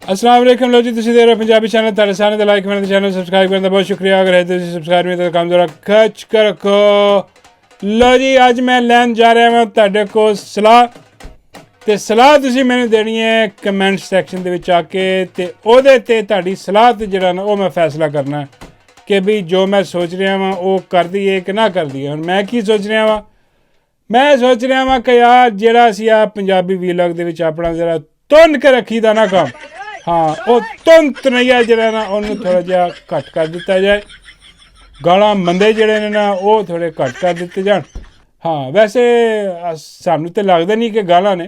अस्सलाम वालेकुम लो जी तुसीं देख रहे हो पंजाबी चैनल तुहाडे सारेआं दा लाइक करना ते चैनल सबसक्राइब करने दा बहुत शुक्रिया अगर है तुसीं सबसक्राइब नहीं तो काम जरा खच कर रखो लो जी अज मैं लैन जा रहा हां तुहाडे कोल सलाह ते सलाह तुसीं मैनूं देनी है कमेंट सैक्शन दे विच आके ते ओहदे ते तुहाडी सलाह ते जेहड़ा ना ओह मैं फैसला करना है कि भी जो मैं सोच रहा वां ओह कर दईए कि ना कर दईए हुण मैं की सोच रहा वां मैं सोच रहा वां कि यार जेहड़ा असीं आ पंजाबी वीलॉग दे विच अपना जरा तुन के रखी दा ना काम हाँ वो तुन तनैया जरा ना उन्होंने थोड़ा जहा घट कर दिता जाए गालां मंदे जड़े ने ना वो थोड़े घट कर दिते जान हाँ वैसे सानू तो लगता नहीं कि गालां ने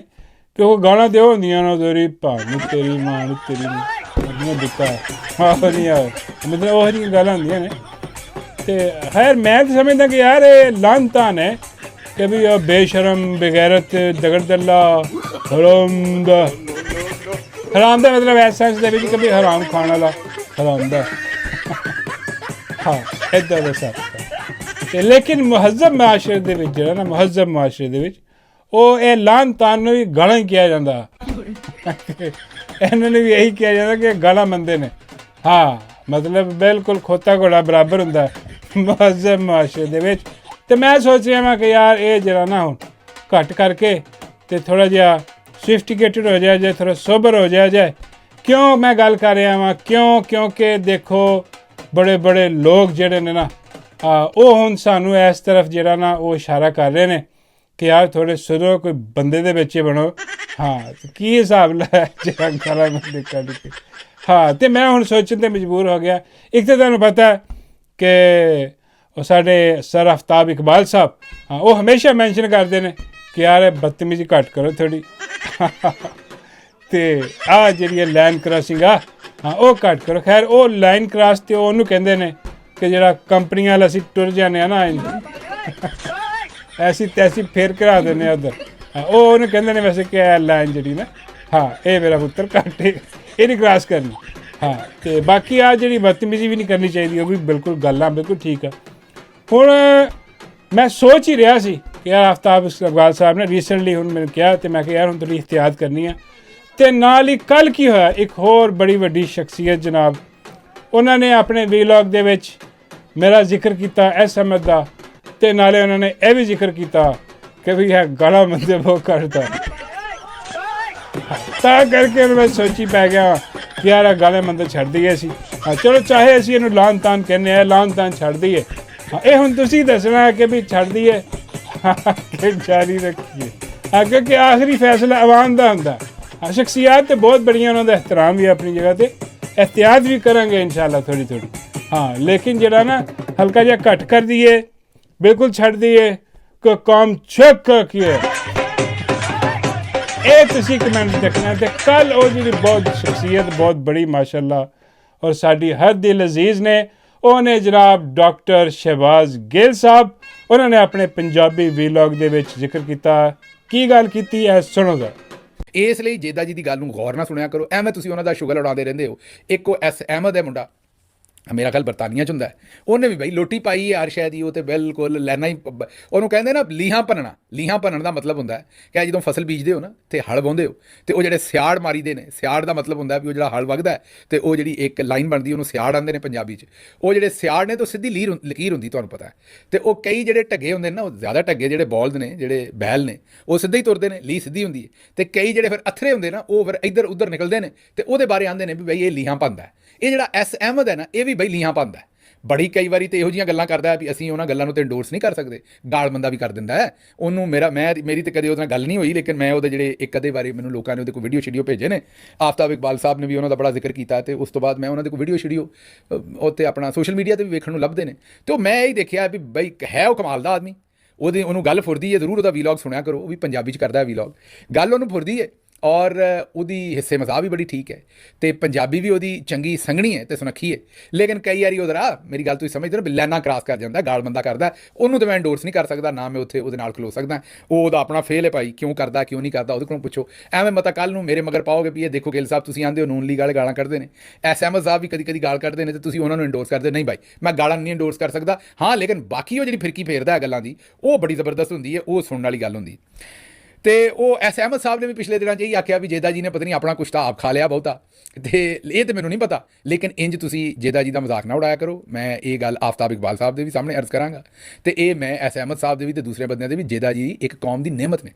क्योंकि गालां तो होंदियां ना तेरी भानू तेरी मां तेरी दिता हाँ नहीं मतलब वो जी गल्लां होंदियां ने ते खैर मैं तो समझदा कि यार ये लानतान है कि भी बेशरम बेगैरत दगड़ दल्ला हरामदा हराम का मतलब इस सेंस दे विच कभी हराम खाने वाला हराम दा हाँ इदा का सब लेकिन मुहज़्ज़ब मुआशरे दे विच जेहड़ा ना मुहज़्ज़ब मुआशरे दे विच ओह ये लान तान नूं भी गालां ही किया जांदा इन्हां नूं भी यही किया जांदा कि गालां मंदे ने हाँ मतलब बिल्कुल खोता घोड़ा बराबर हुंदा मुहज़्ज़ब मुआशरे दे विच ते मैं सोच रहा वां कि यार ये जरा ना हुण घट करके ते थोड़ा जिहा सोफिस्टिकेटेड हो जाए थोड़ा सोबर हो जाए क्यों मैं गल कर रहा वां क्यों क्योंकि देखो बड़े बड़े लोग जेहड़े ने ना वो हुण सानू इस तरफ जेहड़ा ना वो इशारा कर रहे हैं कि यार थोड़े सुधरो कोई बंदे दे बच्चे बनो हाँ की हिसाब ला जेहड़ा गला दिक्कत हाँ तो मैं हुण सोचण ते मजबूर हो गया एक तो तुहानू पता है कि साडे सर आफ्ताब इकबाल साहब हाँ वो हमेशा मैंशन करते हैं कि यार बदतमीजी घट करो थोड़ी ते आ जी लाइन क्रॉसिंग आ हाँ वो घट करो खैर वो लाइन क्रॉस तो उन्होंने कहते हैं कि जरा कंपनी वाल असी टुर जाने ना ऐसी तैसी फेर करा देने उधर हाँ वो उन्होंने कहते हैं वैसे क्या लाइन जी ना हाँ ये मेरा पुत्र घट ये नहीं क्रॉस करनी हाँ तो बाकी आ जी बदतमीजी भी नहीं करनी चाहिए वो भी बिल्कुल गल्लां बिल्कुल ठीक है हुण मैं सोच ही रहा सी कि यार आफ्ताब इकबाल साहब ने रीसेंटली हुण मैंने कहा तो मैं यार हुण थोड़ी एहतियात करनी है तो नाल ही कल की होया एक होर बड़ी वड्डी शख्सियत जनाब उन्होंने अपने वीलॉग दे विच मेरा जिक्र किया एस अहमद का तो नाले उन्होंने यह भी जिक्र किया कि भी यह गाला मंदे बहुत करता तां करके मैं सोची पै गया कि यार गाले मंदे छड़ दईए असीं हाँ चलो चाहे असीं इहनूं लान तान कहने हैं लान तान छड़ दईए हाँ ये हुण तुसीं दसना है कि भी छड़ दईए कि जारी रखिए हाँ क्योंकि आखिरी फैसला अवाम का होंदा हाँ शख्सियात तो बहुत बड़ियां उन्होंने एहतराम भी अपनी जगह पर एहतियात भी करेंगे इंशाल्लाह थोड़ी थोड़ी हाँ लेकिन जरा ना हल्का जिहा घट कर दिए बिल्कुल छड़ दिए को काम चेक रखिए ये तुसीं कमेंट देखना तो कल वो जी बहुत शख्सियत बहुत बड़ी माशाअल्लाह और साडी हर दिल अजीज़ ने उन्हें जनाब डॉक्टर शहबाज गिल साहब उन्होंने अपने पंजाबी वीलॉग दे विच जिक्र किया की गल कीती है सुनो ज़रा इस लिए जेदा जी की गल गौर ना सुनिया करो एवें तुसीं उन्हां दा शुगर उड़ाते रहंदे हो एक एस अहमद है मुंडा मेरा गल बरतानिया च हुंदा है उन्हें भी बई लोटी पाई है हर शह दी वो तो बिल्कुल लैना ही उन्होंने कहते ना लीहां भनना का मतलब होंदा है कि जो फसल बीजते हो ना तो हल वाहुंदे हो तो वो जो सियाड़ मारी दे ने सियाड़ का मतलब होंदा है भी वो जो हल वगदा है तो वो जी एक लाइन बनती है उन्होंने सियाड़ आंदे ने पंजाबी च वो जो सियाड़ ने तो सीधी लकीर होंदी तुहानूं पता है तो वो कई जो ढगे होंदे ना ज़्यादा ढगे जो बॉल्द ने जो बैल ने वो सीधे ही तुरते हैं ली सीधी होंदी है तो कई जो फिर अथरे होंदे ना वो फिर इधर उधर निकलते हैं तो वो बारे आंदे ने भी बई ये लीहां भनदा है ये जो एस अहमद है ना ये भी बई लीहां भनदा है बड़ी कई बारी तो इहो जिहियां गल्लां करदा है भी असीं उन्हां गल्लां नूं तो इंडोर्स नहीं कर सकते गाल बंदा भी कर दिंदा है उन्होंने मेरी तो कदे उहदे नाल गल नहीं हुई लेकिन मैं उहदे जिहड़े एक अद्धे बारी मैनूं लोकां ने उहदे कोई वीडियो शीडियो भेजे ने आफ्ताब इकबाल साहब ने भी उन्हां दा बड़ा जिक्र किया तो उस तो बाद मैं उन्हां दे कोई वीडियो शीडियो उत्ते अपना सोशल मीडिया ते भी वेखण नूं लभदे ने तो मैं यही देखिया भी बई है वो कमाल दा आदमी उन्होंने गल फुरदी है जरूर उहदा वीलॉग सुनिया करो वो भी पंजाबी च करदा है वीलॉग गल उन्होंने फुरदी है और उहदी हिस्से मज़ाक भी बड़ी ठीक है तो पंजाबी भी उहदी चंगी संघनी है तो सुनखी है लेकिन कई बारी उधर मेरी गल तुसीं समझदे हो लैना क्रॉस कर जाता गाल बंदा करता उन्होंने तो मैं इंडोर्स नहीं कर सकता ना मैं उत्थे उहदे नाल खलो सकदा वो अपना फेल है भाई क्यों करता क्यों नहीं करता उहदे कोलों पुछो एवें मता कल नूं मेरे मगर पाओगे भी ये देखो गिल साहब तुसीं आंदे हो नून लीग वाले गालां कढ़दे ने एस अहमद साहब भी कदी कदी गाल कढ़दे ने ते तुसीं उहनां नूं इंडोर्स करदे नहीं भाई मैं गालां नहीं इंडोर्स कर सकदा हाँ लेकिन बाकी वो जिहड़ी फिरकी फेरदा है गल्लां दी वो बड़ी जबरदस्त हुंदी है वो सुनने वाली गल हुंदी ਤੇ ਉਹ ਐਸ ਅਹਿਮਦ ਸਾਹਿਬ ਨੇ ਵੀ ਪਿਛਲੇ ਦਿਨਾਂ 'ਚ ਇਹੀ ਆਖਿਆ ਵੀ ਜੇਦਾ ਜੀ ਨੇ ਪਤਾ ਨਹੀਂ ਆਪਣਾ ਕੁਛ ਤਾਂ ਆਪ ਖਾ ਲਿਆ ਬਹੁਤਾ, ਤੇ ਇਹ ਤੇ ਮੈਨੂੰ ਨਹੀਂ ਪਤਾ, ਲੇਕਿਨ ਇੰਜ ਤੁਸੀਂ ਜੇਦਾ ਜੀ ਦਾ ਮਜ਼ਾਕ ਨਾ ਉਡਾਇਆ ਕਰੋ। ਮੈਂ ਇਹ ਗੱਲ ਆਫਤਾਬ ਇਕਬਾਲ ਸਾਹਿਬ ਦੇ ਵੀ ਸਾਹਮਣੇ ਅਰਜ਼ ਕਰਾਂਗਾ, ਤੇ ਇਹ ਮੈਂ ਐਸ ਅਹਿਮਦ ਸਾਹਿਬ ਦੇ ਵੀ ਤੇ ਦੂਸਰੇ ਬੰਦਿਆਂ ਦੇ ਵੀ, ਜੇਦਾ ਜੀ ਇੱਕ ਕੌਮ ਦੀ ਨਿਹਮਤ ਨੇ।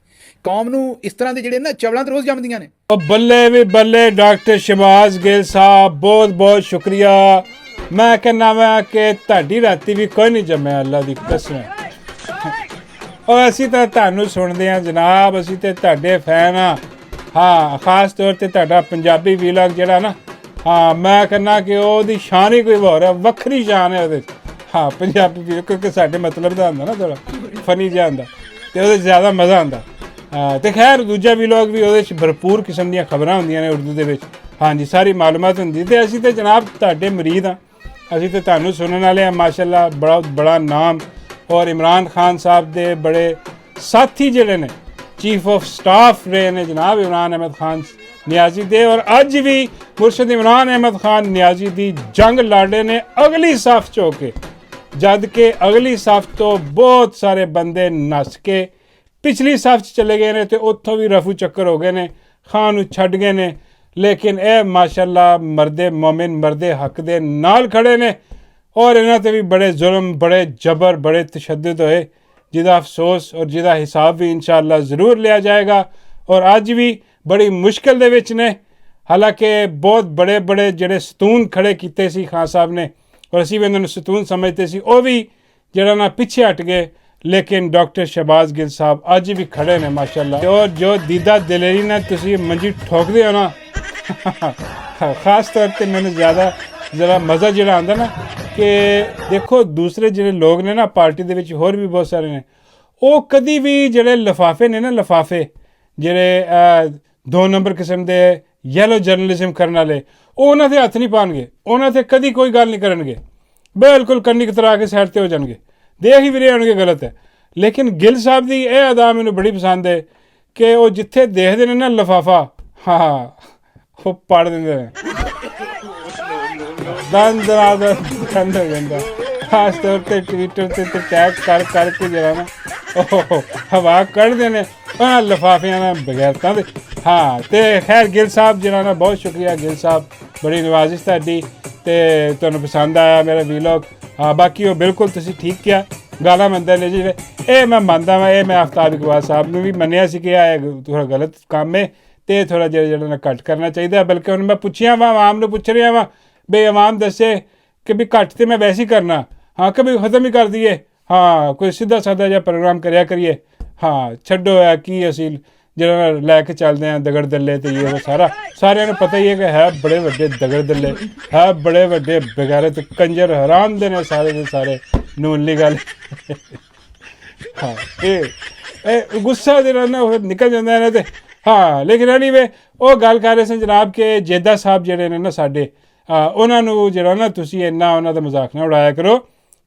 ਕੌਮ ਨੂੰ ਇਸ ਤਰ੍ਹਾਂ ਦੇ ਜਿਹੜੇ ਨਾ ਚਵਲਾਂ ਤੇ ਰੋਜ਼ ਜੰਮਦੀਆਂ ਨੇ। ਬੱਲੇ ਵੀ ਬੱਲੇ ਡਾਕਟਰ ਸ਼ਹਬਾਜ਼ ਗਿੱਲ ਸਾਹਿਬ, ਬਹੁਤ ਬਹੁਤ ਸ਼ੁਕਰੀਆ। ਮੈਂ ਕਹਿੰਦਾ ਵਾ ਕਿ ਤੁਹਾਡੀ ਰਾਤੀ ਵੀ ਕੋਈ ਨਹੀਂ ਜੰਮਿਆ, ਅੱਲਾ ਦੀ ਕਸਮ। ਔਰ ਅਸੀਂ ਤਾਂ ਤੁਹਾਨੂੰ ਸੁਣਦੇ ਹਾਂ ਜਨਾਬ, ਅਸੀਂ ਤੇ ਤੁਹਾਡੇ ਫੈਨ ਹਾਂ। ਹਾਂ, ਖਾਸ ਤੌਰ ਤੇ ਤੁਹਾਡਾ ਪੰਜਾਬੀ ਵੀਲੌਗ ਜਿਹੜਾ ਨਾ, ਹਾਂ ਮੈਂ ਕਹਿੰਦਾ ਕਿ ਉਹਦੀ ਸ਼ਾਨ ਹੀ ਕੋਈ ਹੋਰ ਹੈ, ਵੱਖਰੀ ਸ਼ਾਨ ਹੈ ਉਹਦੇ 'ਚ। ਹਾਂ, ਪੰਜਾਬੀ ਵੀਲੌਗ ਕਿਉਂਕਿ ਸਾਡੇ ਮਤਲਬ ਦਾ ਹੁੰਦਾ ਨਾ, ਥੋੜ੍ਹਾ ਫਨੀ ਜਿਹਾ ਹੁੰਦਾ, ਅਤੇ ਉਹਦੇ 'ਚ ਜ਼ਿਆਦਾ ਮਜ਼ਾ ਆਉਂਦਾ। ਅਤੇ ਖੈਰ ਦੂਜਾ ਵੀਲੌਗ ਵੀ ਉਹਦੇ 'ਚ ਭਰਪੂਰ ਕਿਸਮ ਦੀਆਂ ਖਬਰਾਂ ਹੁੰਦੀਆਂ ਨੇ ਉਰਦੂ ਦੇ ਵਿੱਚ। ਹਾਂਜੀ, ਸਾਰੀ ਮਾਲੂਮਾਤ ਹੁੰਦੀ। ਅਤੇ ਅਸੀਂ ਤਾਂ ਜਨਾਬ ਤੁਹਾਡੇ ਮਰੀਦ ਹਾਂ, ਅਸੀਂ ਤਾਂ ਤੁਹਾਨੂੰ ਸੁਣਨ ਵਾਲੇ ਹਾਂ। ਮਾਸ਼ਾਅੱਲਾ ਬੜਾ ਨਾਮ। ਔਰ ਇਮਰਾਨ ਖਾਨ ਸਾਹਿਬ ਦੇ ਬੜੇ ਸਾਥੀ ਜਿਹੜੇ ਨੇ, ਚੀਫ ਆਫ ਸਟਾਫ ਰਹੇ ਨੇ ਜਨਾਬ ਇਮਰਾਨ ਅਹਿਮਦ ਖਾਨ ਨਿਆਜ਼ੀ ਦੇ। ਔਰ ਅੱਜ ਵੀ ਮੁਰਸ਼ਦ ਇਮਰਾਨ ਅਹਿਮਦ ਖਾਨ ਨਿਆਜ਼ੀ ਦੀ ਜੰਗ ਲੜੇ ਨੇ ਅਗਲੀ ਸਫ਼ 'ਚ ਹੋ ਕੇ, ਜਦ ਕਿ ਅਗਲੀ ਸਫ਼ ਤੋਂ ਬਹੁਤ ਸਾਰੇ ਬੰਦੇ ਨੱਸ ਕੇ ਪਿਛਲੀ ਸਫ਼ 'ਚ ਚਲੇ ਗਏ ਨੇ, ਅਤੇ ਉੱਥੋਂ ਵੀ ਰਫੂ ਚੱਕਰ ਹੋ ਗਏ ਨੇ, ਖਾਨ ਨੂੰ ਛੱਡ ਗਏ ਨੇ। ਲੇਕਿਨ ਇਹ ਮਾਸ਼ਾਅੱਲਾ ਮਰਦੇ ਮੋਮਿਨ, ਮਰਦੇ ਹੱਕ ਦੇ ਨਾਲ ਖੜੇ ਨੇ। ਔਰ ਇਹਨਾਂ 'ਤੇ ਵੀ ਬੜੇ ਜ਼ੁਲਮ, ਬੜੇ ਜਬਰ, ਬੜੇ ਤਸ਼ੱਦਦ ਹੋਏ, ਜਿਹਦਾ ਅਫਸੋਸ ਔਰ ਜਿਹਦਾ ਹਿਸਾਬ ਵੀ ਇੰਸ਼ਾਅੱਲਾ ਜ਼ਰੂਰ ਲਿਆ ਜਾਏਗਾ। ਔਰ ਅੱਜ ਵੀ ਬੜੀ ਮੁਸ਼ਕਿਲ ਦੇ ਵਿੱਚ ਨੇ, ਹਾਲਾਂਕਿ ਬਹੁਤ ਬੜੇ ਜਿਹੜੇ ਸਤੂਨ ਖੜੇ ਕੀਤੇ ਸੀ ਖਾਨ ਸਾਹਿਬ ਨੇ, ਔਰ ਅਸੀਂ ਵੀ ਇਹਨਾਂ ਨੂੰ ਸਤੂਨ ਸਮਝਦੇ ਸੀ, ਉਹ ਵੀ ਜਿਹੜਾ ਨਾ ਪਿੱਛੇ ਹਟ ਗਏ। ਲੇਕਿਨ ਡਾਕਟਰ ਸ਼ਹਬਾਜ਼ ਗਿੱਲ ਸਾਹਿਬ ਅੱਜ ਵੀ ਖੜੇ ਨੇ ਮਾਸ਼ਾਅੱਲਾ। ਔਰ ਜੋ ਦੀਦਾ ਦਲੇਰੀ ਨਾਲ ਤੁਸੀਂ ਮੰਜੀ ਠੋਕਦੇ ਹੋ ਨਾ, ਖਾਸ ਤੌਰ 'ਤੇ ਮੈਨੂੰ ਜ਼ਰਾ ਮਜ਼ਾ ਜਿਹੜਾ ਆਉਂਦਾ ਨਾ, ਕਿ ਦੇਖੋ ਦੂਸਰੇ ਜਿਹੜੇ ਲੋਕ ਨੇ ਨਾ ਪਾਰਟੀ ਦੇ ਵਿੱਚ, ਹੋਰ ਵੀ ਬਹੁਤ ਸਾਰੇ ਨੇ, ਉਹ ਕਦੀ ਵੀ ਜਿਹੜੇ ਲਿਫਾਫੇ ਨੇ ਨਾ, ਲਿਫਾਫੇ ਜਿਹੜੇ 2 ਨੰਬਰ ਕਿਸਮ ਦੇ ਯੈਲੋ ਜਰਨਲਿਜ਼ਮ ਕਰਨ ਵਾਲੇ, ਉਹ ਉਹਨਾਂ 'ਤੇ ਹੱਥ ਨਹੀਂ ਪਾਉਣਗੇ, ਉਹਨਾਂ 'ਤੇ ਕਦੀ ਕੋਈ ਗੱਲ ਨਹੀਂ ਕਰਨਗੇ, ਬਿਲਕੁਲ ਕੰਨੀ ਕਤਰਾ ਕੇ ਸਾਈਡ 'ਤੇ ਹੋ ਜਾਣਗੇ, ਦੇਖ ਹੀ ਵੀਰੇ ਹੋਣਗੇ ਗਲਤ ਹੈ। ਲੇਕਿਨ ਗਿੱਲ ਸਾਹਿਬ ਦੀ ਇਹ ਅਦਾ ਮੈਨੂੰ ਬੜੀ ਪਸੰਦ ਹੈ ਕਿ ਉਹ ਜਿੱਥੇ ਦੇਖਦੇ ਨੇ ਨਾ ਲਿਫਾਫਾ, ਹਾਂ ਉਹ ਪੜ੍ਹ ਦਿੰਦੇ ਨੇ, ਦੰਦ ਹੋ ਜਾਂਦਾ। ਖਾਸ ਤੌਰ 'ਤੇ ਟਵਿੱਟਰ 'ਤੇ ਟੈਗ ਕਰਕੇ ਜਿਹੜਾ ਨਾ ਉਹ ਹਵਾ ਕੱਢਦੇ ਨੇ ਉਹਨਾਂ ਲਿਫਾਫਿਆਂ ਨਾਲ ਬਗੈਰਤਾਂ ਦੇ। ਹਾਂ, ਅਤੇ ਖੈਰ ਗਿੱਲ ਸਾਹਿਬ ਜਿਹੜਾ ਨਾ, ਬਹੁਤ ਸ਼ੁਕਰੀਆ ਗਿੱਲ ਸਾਹਿਬ, ਬੜੀ ਨਵਾਜ਼ਿਸ਼ ਤੁਹਾਡੀ, ਅਤੇ ਤੁਹਾਨੂੰ ਪਸੰਦ ਆਇਆ ਮੇਰਾ ਵੀਲੌਗ। ਹਾਂ, ਬਾਕੀ ਉਹ ਬਿਲਕੁਲ ਤੁਸੀਂ ਠੀਕ ਕਿਹਾ, ਗਾਲਾਂ ਮੰਨਦੇ ਨੇ ਜੀ, ਇਹ ਮੈਂ ਮੰਨਦਾ ਵਾਂ। ਇਹ ਮੈਂ ਆਫਤਾਬ ਇਕਬਾਲ ਸਾਹਿਬ ਨੂੰ ਵੀ ਮੰਨਿਆ ਸੀ ਕਿ ਇਹ ਥੋੜ੍ਹਾ ਗਲਤ ਕੰਮ ਹੈ, ਅਤੇ ਥੋੜ੍ਹਾ ਜਿਹੜਾ ਨਾ ਘੱਟ ਕਰਨਾ ਚਾਹੀਦਾ। ਬਲਕਿ ਹੁਣ ਮੈਂ ਪੁੱਛਿਆ ਵਾ, ਆਵਾਮ ਨੂੰ ਪੁੱਛ ਰਿਹਾ ਵਾ, ਬਈ ਆਵਾਮ ਦੱਸੇ ਕਿ ਵੀ ਘੱਟ ਤਾਂ ਮੈਂ ਵੈਸੇ ਹੀ ਕਰਨਾ, ਹਾਂ ਕभी ਖਤਮ ਹੀ ਕਰ ਦਈਏ, ਹਾਂ ਕੋਈ ਸਿੱਧਾ ਸਾਦਾ ਜਿਹਾ ਪ੍ਰੋਗਰਾਮ ਕਰਿਆ ਕਰੀਏ। ਹਾਂ, ਛੱਡੋ ਹੈ ਕੀ ਅਸੀਂ ਜਿਹੜਾ ਲੈ ਕੇ ਚੱਲਦੇ ਹਾਂ ਦਗੜ ਦੱਲੇ, ਅਤੇ ਇਹ ਸਾਰਿਆਂ ਨੂੰ ਪਤਾ ਹੀ ਹੈ ਕਿ ਹੈ ਬੜੇ ਵੱਡੇ ਦਗੜ ਦੱਲੇ, ਹੈ ਬੜੇ ਵੱਡੇ ਬਗੈਰਤ ਕੰਜਰ ਹਰਾਮ ਦੇ ਨੇ ਸਾਰੇ ਦੇ ਸਾਰੇ, ਨੂਨ ਲੀ ਗੱਲ। ਹਾਂ, ਇਹ ਗੁੱਸਾ ਜਿਹੜਾ ਨਾ ਉਹ ਨਿਕਲ ਜਾਂਦਾ ਇਹਨਾਂ 'ਤੇ। ਹਾਂ, ਲੇਕਿਨ ਐਨੀਵੇ ਉਹ ਗੱਲ ਕਰ ਰਹੇ ਸਨ ਜਨਾਬ ਕਿ ਜੇਦਾ ਸਾਹਿਬ ਜਿਹੜੇ ਨੇ ਨਾ ਸਾਡੇ, ਉਹਨਾਂ ਨੂੰ ਜਿਹੜਾ ਨਾ ਤੁਸੀਂ ਇੰਨਾ ਉਹਨਾਂ ਦਾ ਮਜ਼ਾਕ ਨਾ ਉਡਾਇਆ ਕਰੋ।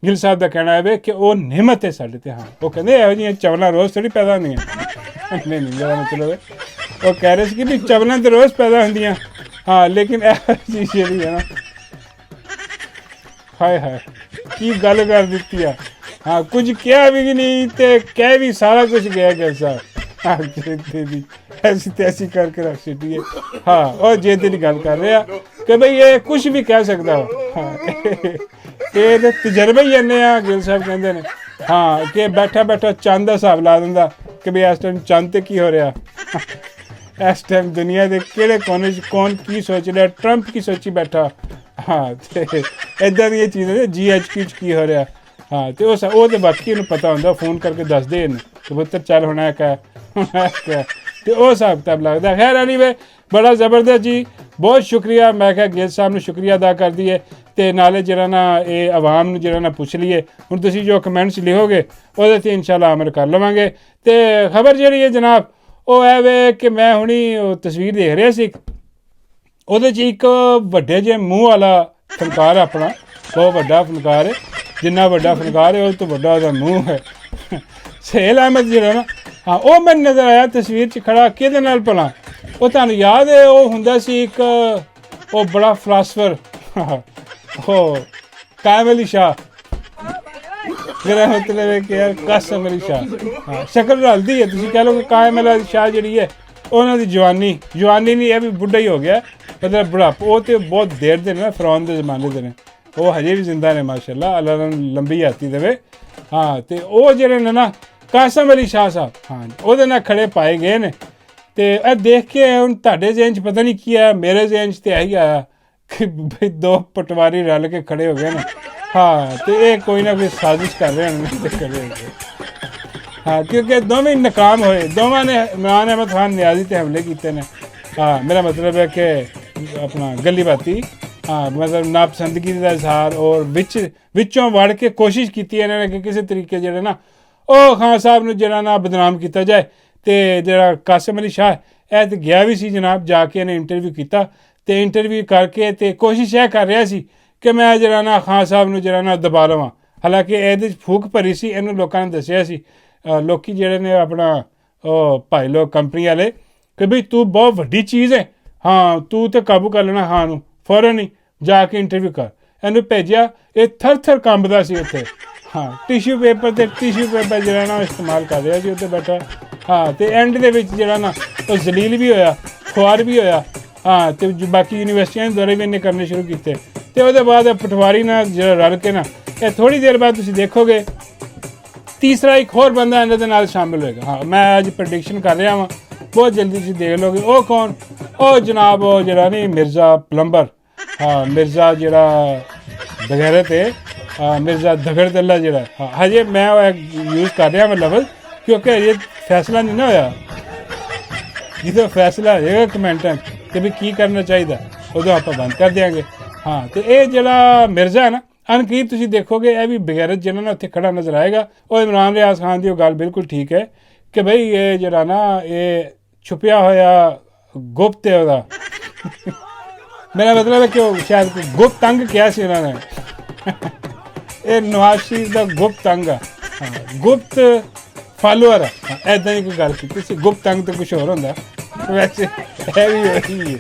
ਗਿੱਲ ਸਾਹਿਬ ਦਾ ਕਹਿਣਾ ਹੈ ਕਿ ਉਹ ਨਿਹਮਤ ਹੈ ਸਾਡੇ 'ਤੇ। ਹਾਂ, ਉਹ ਕਹਿੰਦੇ ਇਹੋ ਜਿਹੀਆਂ ਚਵਲਾਂ ਰੋਜ਼ ਥੋੜ੍ਹੀ ਪੈਦਾ ਹੁੰਦੀਆਂ। ਨਹੀਂ ਜਿਹੜਾ ਮਤਲਬ ਉਹ ਕਹਿ ਰਹੇ ਸੀ ਕਿ ਵੀ ਚਵਲਾਂ ਤਾਂ ਰੋਜ਼ ਪੈਦਾ ਹੁੰਦੀਆਂ, ਹਾਂ ਲੇਕਿਨ ਇਹੋ ਚੀਜ਼ ਜਿਹੜੀ ਹੈ ਨਾ, ਹਾਏ ਕੀ ਗੱਲ ਕਰ ਦਿੱਤੀ ਆ। ਹਾਂ, ਕੁਝ ਕਿਹਾ ਵੀ ਨਹੀਂ ਅਤੇ ਕਹਿ ਵੀ ਸਾਰਾ ਕੁਝ ਗਿਆ ਗਿੱਲ ਸਾਹਿਬ। ਹਾਂ, ਦੀ ਐਸੀ ਤੈਸੀ ਕਰਕੇ ਰੱਖ ਸਿੱਟੀਏ। ਹਾਂ, ਉਹ ਜੇਦੇ ਦੀ ਗੱਲ ਕਰ ਰਿਹਾ ਕਿ ਬਈ ਇਹ ਕੁਛ ਵੀ ਕਹਿ ਸਕਦਾ ਵਾ। ਹਾਂ, ਇਹ ਤਾਂ ਤਜਰਬੇ ਹੀ ਇੰਨੇ ਆ, ਗਿੱਲ ਸਾਹਿਬ ਕਹਿੰਦੇ ਨੇ। ਹਾਂ, ਕਿ ਬੈਠਾ ਚੰਦ ਦਾ ਹਿਸਾਬ ਲਾ ਦਿੰਦਾ ਕਿ ਬਈ ਇਸ ਟਾਈਮ ਚੰਦ 'ਤੇ ਕੀ ਹੋ ਰਿਹਾ, ਇਸ ਟਾਈਮ ਦੁਨੀਆ ਦੇ ਕਿਹੜੇ ਕੋਨੇ 'ਚ ਕੌਣ ਕੀ ਸੋਚ ਰਿਹਾ, ਟਰੰਪ ਕੀ ਸੋਚੀ ਬੈਠਾ। ਹਾਂ, ਅਤੇ ਇੱਦਾਂ ਦੀਆਂ ਚੀਜ਼ਾਂ GHQ 'ਚ ਕੀ ਹੋ ਰਿਹਾ। ਹਾਂ, ਅਤੇ ਉਹ ਤਾਂ ਬਾਕੀ ਉਹਨੂੰ ਪਤਾ ਹੁੰਦਾ, ਫੋਨ ਕਰਕੇ ਦੱਸਦੇ ਇਹਨੂੰ ਕਬੂਤਰ ਚੱਲ ਹੋਣਾ ਕਿਆ, ਅਤੇ ਉਹ ਹਿਸਾਬ ਕਿਤਾਬ ਲੱਗਦਾ। ਖੈਰ ਐਨੀਵੇ ਬੜਾ ਜ਼ਬਰਦਸਤ ਜੀ, ਬਹੁਤ ਸ਼ੁਕਰੀਆ। ਮੈਂ ਕਿਹਾ ਗਿੱਲ ਸਾਹਿਬ ਨੂੰ ਸ਼ੁਕਰੀਆ ਅਦਾ ਕਰ ਦਈਏ, ਅਤੇ ਨਾਲੇ ਜਿਹੜਾ ਨਾ ਇਹ ਆਵਾਮ ਨੂੰ ਜਿਹੜਾ ਨਾ ਪੁੱਛ ਲਈਏ। ਹੁਣ ਤੁਸੀਂ ਜੋ ਕਮੈਂਟਸ ਲਿਖੋਗੇ ਉਹਦੇ 'ਤੇ ਇੰਸ਼ਾਅੱਲਾ ਅਮਲ ਕਰ ਲਵਾਂਗੇ। ਅਤੇ ਖਬਰ ਜਿਹੜੀ ਹੈ ਜਨਾਬ ਉਹ ਇਹ ਵੇ ਕਿ ਮੈਂ ਹੁਣੀ ਉਹ ਤਸਵੀਰ ਦੇਖ ਰਿਹਾ ਸੀ, ਉਹਦੇ 'ਚ ਇੱਕ ਵੱਡੇ ਜਿਹੇ ਮੂੰਹ ਵਾਲਾ ਫਨਕਾਰ, ਆਪਣਾ ਬਹੁਤ ਵੱਡਾ ਫਨਕਾਰ ਹੈ, ਜਿੰਨਾ ਵੱਡਾ ਫਨਕਾਰ ਹੈ ਉਹ ਤੋਂ ਵੱਡਾ ਉਹਦਾ ਮੂੰਹ ਹੈ। ਸੁਹੇਲ ਅਹਿਮਦ ਜਿਹੜਾ ਨਾ, ਹਾਂ ਉਹ ਮੈਨੂੰ ਨਜ਼ਰ ਆਇਆ ਤਸਵੀਰ 'ਚ ਖੜਾ। ਕਿਹਦੇ ਨਾਲ ਭਲਾ? ਉਹ ਤੁਹਾਨੂੰ ਯਾਦ ਹੈ ਉਹ ਹੁੰਦਾ ਸੀ ਇੱਕ ਉਹ ਬੜਾ ਫਿਲਾਸਫਰ, ਉਹ ਕਾਇਮ ਅਲੀ ਸ਼ਾਹ, ਮੇਰਾ ਮਤਲਬ ਹੈ ਕਿ ਯਾਰ ਕਾਸਮ ਅਲੀ ਸ਼ਾਹ, ਹਾਂ ਸ਼ਕਲ ਰਲਦੀ ਹੈ। ਤੁਸੀਂ ਕਹਿ ਲਓ ਕਿ ਕਾਇਮ ਅਲੀ ਸ਼ਾਹ ਜਿਹੜੀ ਹੈ ਉਹਨਾਂ ਦੀ ਜਵਾਨੀ ਨਹੀਂ, ਇਹ ਵੀ ਬੁੱਢਾ ਹੀ ਹੋ ਗਿਆ, ਮਤਲਬ ਬੁਢਾਪਾ। ਉਹ ਤੇ ਬਹੁਤ ਦੇਰ ਦੇ ਨੇ ਨਾ, ਫਰੌਨ ਦੇ ਜ਼ਮਾਨੇ ਦੇ ਨੇ, ਉਹ ਹਜੇ ਵੀ ਜ਼ਿੰਦਾ ਨੇ ਮਾਸ਼ਾਅੱਲਾ, ਅੱਲਾ ਨੂੰ ਲੰਬੀ ਹੱਤੀ ਦੇਵੇ। ਹਾਂ ਤੇ ਉਹ ਜਿਹੜੇ ਨੇ ਨਾ ਕਾਸਮ ਅਲੀ ਸ਼ਾਹ ਸਾਹਿਬ, ਹਾਂ ਉਹਦੇ ਨਾਲ ਖੜੇ ਪਾਏ ਗਏ ਨੇ। ਤੇ ਇਹ ਦੇਖ ਕੇ ਹੁਣ ਤੁਹਾਡੇ ਜ਼ਿਹਨ 'ਚ ਪਤਾ ਨਹੀਂ ਕੀ ਆਇਆ, ਮੇਰੇ ਜ਼ਿਹਨ 'ਚ ਤੇ ਇਹੀ ਆਇਆ ਕਿ ਬਈ ਦੋ ਪਟਵਾਰੀ ਰਲ ਕੇ ਖੜੇ ਹੋ ਗਏ ਨੇ। ਹਾਂ ਤੇ ਇਹ ਕੋਈ ਨਾ ਕੋਈ ਸਾਜ਼ਿਸ਼ ਕਰ ਰਹੇ ਹਨ ਤੇ ਖੜੇ ਹੋ ਗਏ। ਹਾਂ ਕਿਉਂਕਿ ਦੋਵੇਂ ਨਾਕਾਮ ਹੋਏ, ਦੋਵਾਂ ਨੇ ਇਮਰਾਨ ਅਹਿਮਦ ਖਾਨ ਨਿਆਜ਼ੀ ਤੇ ਹਮਲੇ ਕੀਤੇ ਨੇ। ਹਾਂ ਮੇਰਾ ਮਤਲਬ ਹੈ ਕਿ ਆਪਣਾ ਗੱਲੀ ਬਾਤੀ, ਹਾਂ ਮਤਲਬ ਨਾਪਸੰਦਗੀ ਦਾ ਇਜ਼ਹਾਰ, ਔਰ ਵਿੱਚੋਂ ਵੜ ਕੇ ਕੋਸ਼ਿਸ਼ ਕੀਤੀ ਇਹਨਾਂ ਨੇ ਕਿ ਕਿਸੇ ਤਰੀਕੇ ਜਿਹੜੇ ਨਾ ਉਹ ਖਾਨ ਸਾਹਿਬ ਨੂੰ ਜਿਹੜਾ ਨਾ ਬਦਨਾਮ ਕੀਤਾ ਜਾਏ। ਤੇ ਜਿਹੜਾ ਕਾਸਿਮ ਅਲੀ ਸ਼ਾਹ ਇਹ ਤੇ ਗਿਆ ਵੀ ਸੀ ਜਨਾਬ, ਜਾ ਕੇ ਇਹਨੇ ਇੰਟਰਵਿਊ ਕੀਤਾ ਤੇ ਇੰਟਰਵਿਊ ਕਰਕੇ ਤੇ ਕੋਸ਼ਿਸ਼ ਇਹ ਕਰ ਰਿਹਾ ਸੀ ਕਿ ਮੈਂ ਜਿਹੜਾ ਨਾ ਖਾਨ ਸਾਹਿਬ ਨੂੰ ਜਿਹੜਾ ਨਾ ਦਬਾ ਲਵਾਂ। ਹਾਲਾਂਕਿ ਇਹਦੇ 'ਚ ਫੂਕ ਭਰੀ ਸੀ, ਇਹਨੂੰ ਲੋਕਾਂ ਨੇ ਦੱਸਿਆ ਸੀ, ਲੋਕੀ ਜਿਹੜੇ ਨੇ ਆਪਣਾ ਉਹ ਭਾਈ ਲੋਕ ਕੰਪਨੀ ਵਾਲੇ, ਕਿ ਬਈ ਤੂੰ ਬਹੁਤ ਵੱਡੀ ਚੀਜ਼ ਹੈ, ਹਾਂ ਤੂੰ ਤੇ ਕਾਬੂ ਕਰ ਲੈਣਾ ਖਾਨ ਨੂੰ, ਫੌਰਨ ਹੀ ਜਾ ਕੇ ਇੰਟਰਵਿਊ ਕਰ। ਇਹਨੂੰ ਭੇਜਿਆ, ਇਹ ਥਰ ਕੰਬਦਾ ਸੀ ਉੱਥੇ। ਹਾਂ ਟਿਸ਼ੂ ਪੇਪਰ ਜਿਹੜਾ ਨਾ ਇਸਤੇਮਾਲ ਕਰ ਰਿਹਾ ਸੀ ਉੱਥੇ ਬੈਠਾ। ਹਾਂ ਤੇ ਐਂਡ ਦੇ ਵਿੱਚ ਜਿਹੜਾ ਨਾ ਉਹ ਜ਼ਲੀਲ ਵੀ ਹੋਇਆ, ਖੁਆਰ ਵੀ ਹੋਇਆ। ਹਾਂ ਤੇ ਬਾਕੀ ਯੂਨੀਵਰਸਿਟੀਆਂ ਦੇ ਦੌਰੇ ਵੀ ਇਹਨੇ ਕਰਨੇ ਸ਼ੁਰੂ ਕੀਤੇ। ਤੇ ਉਹਦੇ ਬਾਅਦ ਪਟਵਾਰੀ ਨਾਲ ਜਿਹੜਾ ਰਲ ਕੇ ਨਾ, ਇਹ ਥੋੜ੍ਹੀ ਦੇਰ ਬਾਅਦ ਤੁਸੀਂ ਦੇਖੋਗੇ ਤੀਸਰਾ ਇੱਕ ਹੋਰ ਬੰਦਾ ਇਹਨਾਂ ਦੇ ਨਾਲ ਸ਼ਾਮਿਲ ਹੋਏਗਾ। ਹਾਂ ਮੈਂ ਅੱਜ ਪ੍ਰੈਡਿਕਸ਼ਨ ਕਰ ਰਿਹਾ ਵਾਂ, ਬਹੁਤ ਜਲਦੀ ਤੁਸੀਂ ਦੇਖ ਲਓਗੇ। ਉਹ ਕੌਣ? ਉਹ ਜਨਾਬ ਉਹ ਜਿਹੜਾ ਨਹੀਂ ਮਿਰਜ਼ਾ ਪਲੰਬਰ, ਹਾਂ ਮਿਰਜ਼ਾ ਜਿਹੜਾ ਬਗੈਰਤ ਹੈ, ਮਿਰਜ਼ਾ ਦਗੜਦੱਲਾ ਜਿਹੜਾ। ਹਾਂ ਹਜੇ ਮੈਂ ਯੂਜ਼ ਕਰ ਰਿਹਾ ਮੈਂ ਲਫ਼ਜ਼, ਕਿਉਂਕਿ ਹਜੇ ਫੈਸਲਾ ਨਹੀਂ ਨਾ ਹੋਇਆ। ਜਦੋਂ ਫੈਸਲਾ ਹੋ ਜਾਏਗਾ ਕਮੈਂਟਾਂ ਕਿ ਵੀ ਕੀ ਕਰਨਾ ਚਾਹੀਦਾ, ਉਦੋਂ ਆਪਾਂ ਬੰਦ ਕਰ ਦਿਆਂਗੇ। ਹਾਂ ਤੇ ਇਹ ਜਿਹੜਾ ਮਿਰਜ਼ਾ ਹੈ ਨਾ, ਅਨਕਰੀਬ ਤੁਸੀਂ ਦੇਖੋਗੇ ਇਹ ਵੀ ਬਗੈਰਤ ਜਿਹਨਾਂ ਨਾਲ ਉੱਥੇ ਖੜਾ ਨਜ਼ਰ ਆਏਗਾ। ਉਹ ਇਮਰਾਨ ਰਿਆਜ਼ ਖਾਨ ਦੀ ਉਹ ਗੱਲ ਬਿਲਕੁਲ ਠੀਕ ਹੈ ਕਿ ਬਈ ਇਹ ਜਿਹੜਾ ਨਾ ਇਹ ਛੁਪਿਆ ਹੋਇਆ ਗੁਪਤ ਹੈ ਉਹਦਾ। ਮੇਰਾ ਮਤਲਬ ਹੈ ਕਿ ਉਹ ਸ਼ਾਇਦ ਗੁਪਤ ਅੰਗ ਕਿਹਾ ਸੀ ਉਹਨਾਂ ਨੇ। ਇਹ ਨਵਾਜ਼ ਸ਼ਰੀਫ ਦਾ ਗੁਪਤ ਅੰਗ ਆ, ਹਾਂ ਗੁਪਤ ਫਾਲੋਅਰ ਆ, ਇੱਦਾਂ ਹੀ ਕੋਈ ਗੱਲ ਕੀਤੀ ਸੀ। ਗੁਪਤ ਅੰਗ ਤਾਂ ਕੁਛ ਹੋਰ ਹੁੰਦਾ, ਵੈਸੇ ਇਹ ਵੀ ਉਹੀ ਹੈ।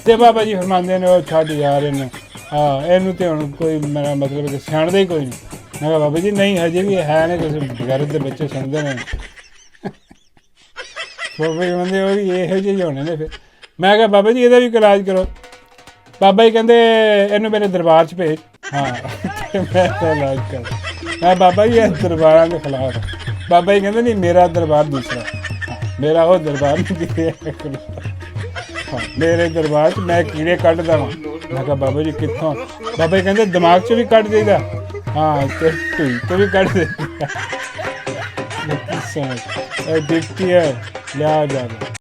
ਤੇ ਬਾਬਾ ਜੀ ਫਰਮਾਉਂਦੇ ਨੇ ਉਹ ਛੱਡ ਯਾਰ ਇਹਨੂੰ, ਹਾਂ ਇਹਨੂੰ ਤੇ ਹੁਣ ਕੋਈ ਮੇਰਾ ਮਤਲਬ ਹੈ ਕਿ ਸਿਆਣਦਾ ਹੀ ਕੋਈ ਨਹੀਂ। ਮੈਂ ਕਿਹਾ ਬਾਬਾ ਜੀ ਨਹੀਂ, ਹਜੇ ਵੀ ਹੈ ਨੇ ਕਿਸੇ ਬਗੈਰਤ ਦੇ ਬੱਚੇ ਸੁਣਦੇ ਨੇ। ਬਾਬਾ ਜੀ ਕਹਿੰਦੇ ਉਹ ਵੀ ਇਹੋ ਜਿਹੇ ਹੋਣੇ ਨੇ। ਫਿਰ ਮੈਂ ਕਿਹਾ ਬਾਬਾ ਜੀ ਇਹਦਾ ਵੀ ਇਲਾਜ ਕਰੋ। ਬਾਬਾ ਜੀ ਕਹਿੰਦੇ ਇਹਨੂੰ ਮੇਰੇ ਦਰਬਾਰ 'ਚ ਭੇਜ। ਹਾਂ ਮੈਂ ਤਾਂ ਇਲਾਜ ਕਰ, ਮੈਂ ਬਾਬਾ ਜੀ ਇਹ ਦਰਬਾਰਾਂ ਦੇ ਖਿਲਾਫ। ਬਾਬਾ ਜੀ ਕਹਿੰਦੇ ਨਹੀਂ ਮੇਰਾ ਦਰਬਾਰ ਦੂਸਰਾ, ਮੇਰਾ ਉਹ ਦਰਬਾਰ ਨਹੀਂ, ਹਾਂ ਮੇਰੇ ਦਰਬਾਰ 'ਚ ਮੈਂ ਕੀੜੇ ਕੱਢਦਾ ਵਾਂ। ਮੈਂ ਕਿਹਾ ਬਾਬਾ ਜੀ ਕਿੱਥੋਂ? ਬਾਬਾ ਜੀ ਕਹਿੰਦੇ ਦਿਮਾਗ 'ਚੋਂ ਵੀ ਕੱਢ ਦੇਈਦਾ, ਹਾਂ ਤੇ ਢੂਈ ਤੋਂ ਵੀ ਕੱਢ ਦੇਈਦਾ। ਦੇਖਤੀ ਹੈ ਲਿਆ ਜਾ